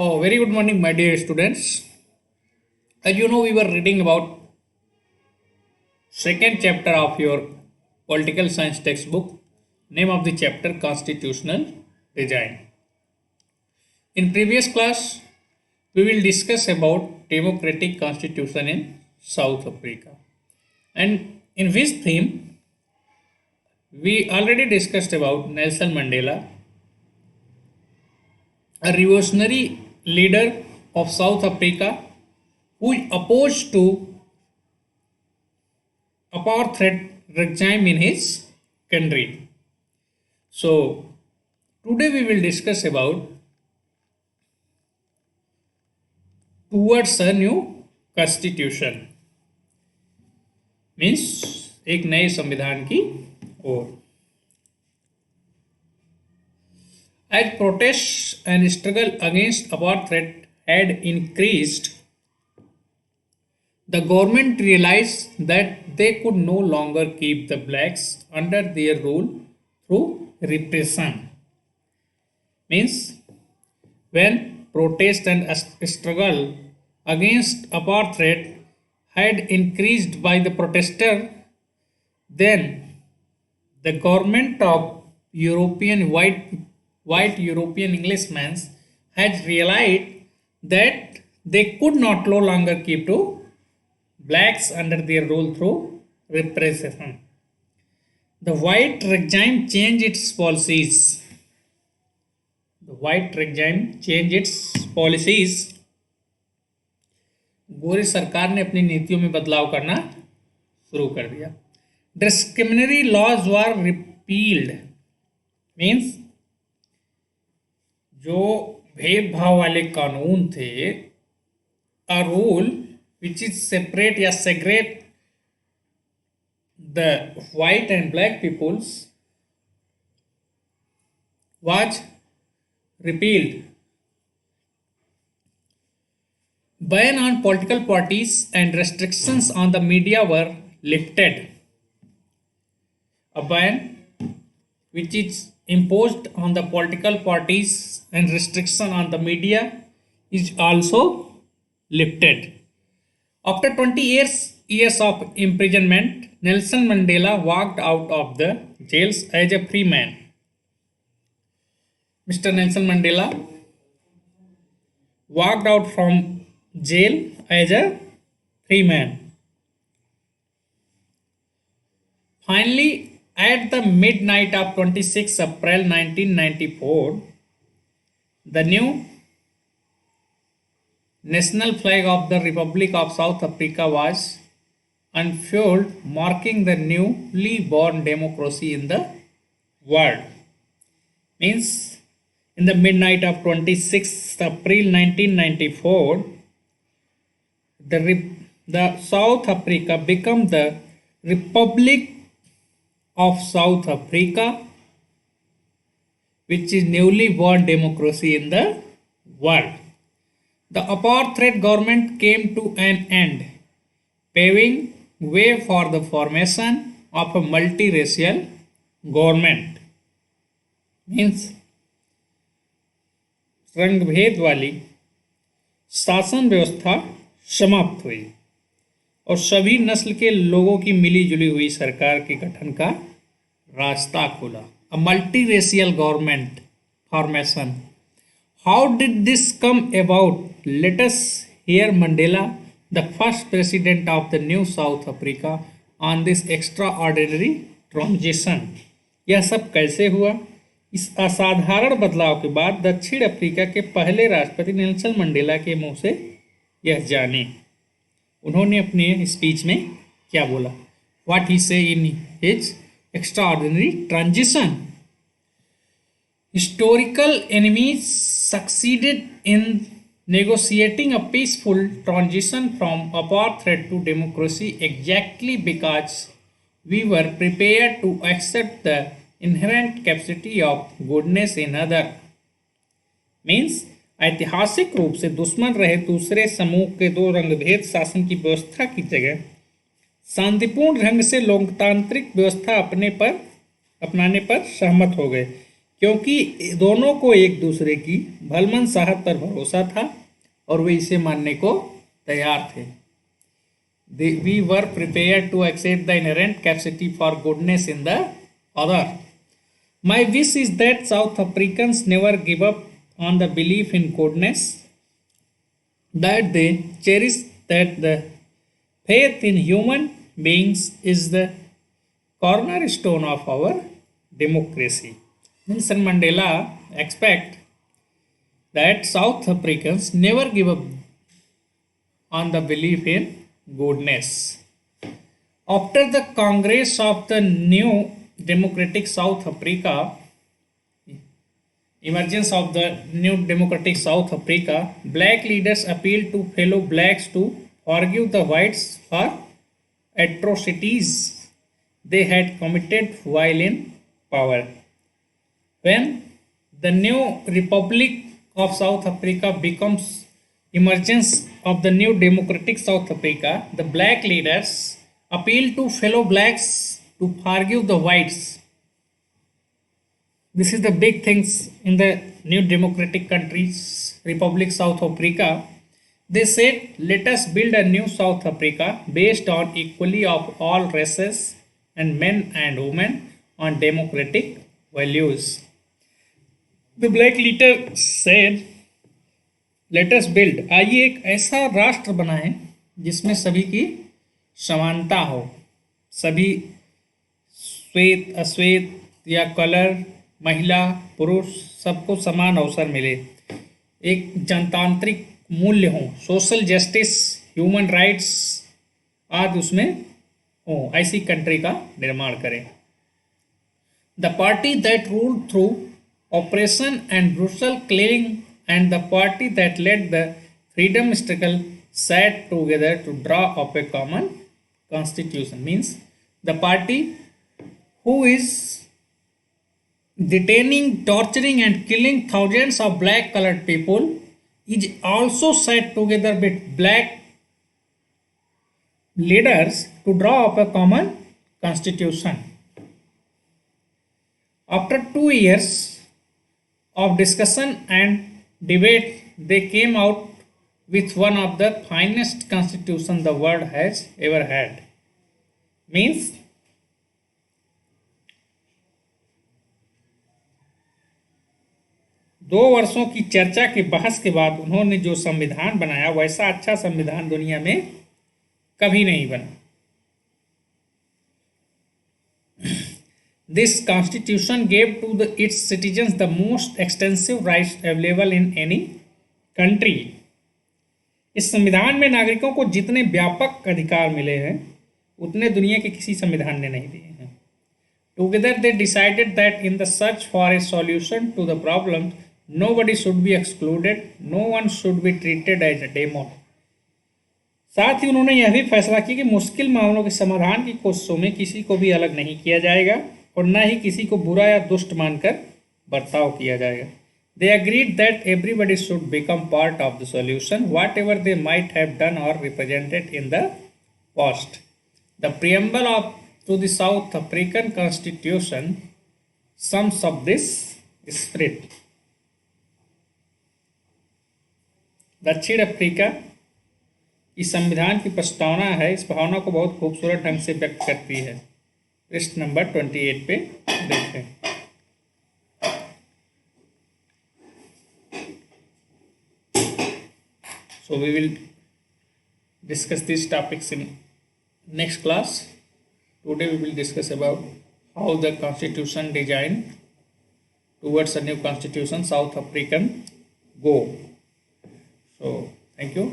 Oh, very good morning, my dear students. As you know, we were reading about second chapter of your political science textbook. Name of the chapter Constitutional Design. In previous class, we will discuss about democratic constitution in South Africa. And in this theme, we already discussed about Nelson Mandela, a revolutionary leader of South Africa who opposed to apartheid regime in his country. So today we will discuss about towards a new constitution means एक नए संविधान की ओर. As protests and struggle against apartheid had increased, the government realized that they could no longer keep the blacks under their rule through repression. Means when protest and struggle against apartheid had increased by the protester, then the government of European white European Englishmen had realized that they could not no longer keep to blacks under their rule through repression. The white regime changed its policies. The white regime changed its policies. गोरी सरकार ने अपनी नीतियों में बदलाव करना शुरू कर दिया. Discriminatory laws were repealed. Means जो भेदभाव वाले कानून थे, a rule which is separate या segregate the white and black peoples was repealed. Ban on political parties and restrictions on the media were lifted. A ban which is imposed on the political parties and restriction on the media is also lifted. After 20 years of imprisonment, Nelson Mandela walked out of the jails as a free man. Mr. Nelson Mandela walked out from jail as a free man. Finally, at the midnight of 26 April 1994, the new national flag of the Republic of South Africa was unfurled, marking the newly born democracy in the world. Means in the midnight of 26 April 1994, the South Africa became the Republic of South Africa, which is newly born democracy in the world. The apartheid government came to an end, paving way for the formation of a multiracial government. Means रंगभेद वाली शासन व्यवस्था समाप्त हुई और सभी नस्ल के लोगों की मिली जुली हुई सरकार के गठन का रास्ता खुला. A multi racial government formation. How did this come about? Let us here Mandela, the first president of the new south Africa, on this extra ordinary transition. यह सब कैसे हुआ? इस असाधारण बदलाव के बाद दक्षिण अफ्रीका के पहले राष्ट्रपति नेल्सन मंडेला के मुंह से यह जाने. उन्होंने अपने स्पीच में क्या बोला? व्हाट ही से in his extra ordinary transition. Historical enemies succeeded in negotiating a peaceful transition from apartheid to democracy exactly because we were prepared to accept the inherent capacity of goodness in other. Means ऐतिहासिक रूप से दुश्मन रहे दूसरे समूह के दो रंगभेद शासन की व्यवस्था की जगह शांतिपूर्ण ढंग से लोकतांत्रिक व्यवस्था अपनाने पर सहमत हो गए. क्योंकि दोनों को एक दूसरे की भलमन साहब पर भरोसा था और वे इसे मानने को तैयार थे. We were prepared to accept the inherent capacity for goodness in the other. My wish is that South Africans never give up on the belief in goodness, that they cherish that the faith in human beings is the cornerstone of our democracy. Nelson Mandela expect that South Africans never give up on the belief in goodness. After the Congress of the New Democratic South Africa, emergence of the New Democratic South Africa, black leaders appealed to fellow blacks to forgive the whites for atrocities they had committed while in power. When the new Republic of South Africa becomes emergence of the new democratic South Africa, the black leaders appeal to fellow blacks to forgive the whites. This is the big things in the new democratic countries, Republic South Africa. They said, let us build a new South Africa based on equality of all races and men and women on democratic values. The black leader said, let us build, आइए एक ऐसा राष्ट्र बनाएं जिसमें सभी की समानता हो, सभी श्वेत अश्वेत या कलर, महिला पुरुष सबको समान अवसर मिले, एक जनतांत्रिक मूल्य हो, सोशल जस्टिस, ह्यूमन राइट्स आदि उसमें हो, ऐसी कंट्री का निर्माण करें. The party that ruled through operation and brutal killing and the party that led the freedom struggle sat together to draw up a common constitution. Means the party who is detaining, torturing and killing thousands of black colored people is also sat together with black leaders to draw up a common constitution. After 2 years of discussion and debate, they came out with one of the finest constitution the world has ever had. Means दो वर्षों की चर्चा के बहस के बाद उन्होंने जो संविधान बनाया वैसा अच्छा संविधान दुनिया में कभी नहीं बना. This constitution gave to its citizens the most extensive rights available in any country. इस संविधान में नागरिकों को जितने व्यापक अधिकार मिले हैं उतने दुनिया के किसी संविधान ने नहीं दिए हैं. Together they decided that in the search for a solution to the problem, nobody should be excluded, no one should be treated as a demon. साथ ही उन्होंने यह भी फैसला किया कि मुश्किल मामलों के समाधान की कोशिशों में किसी को भी अलग नहीं किया जाएगा और न ही किसी को बुरा या दुष्ट मानकर बर्ताव किया जाएगा. They agreed that everybody should become part of the solution, whatever they might have done or represented in the past. The preamble to the South African Constitution sums up this spirit. दक्षिण Africa की संविधान की प्रस्तावना है, इस भावना को बहुत खूबसूरत ढंग से व्यक्त करती है. पृष्ठ नंबर 28 पे देखें. So we will discuss these topics in next class. Today we will discuss about how the constitution design towards a new constitution South African go. So thank you.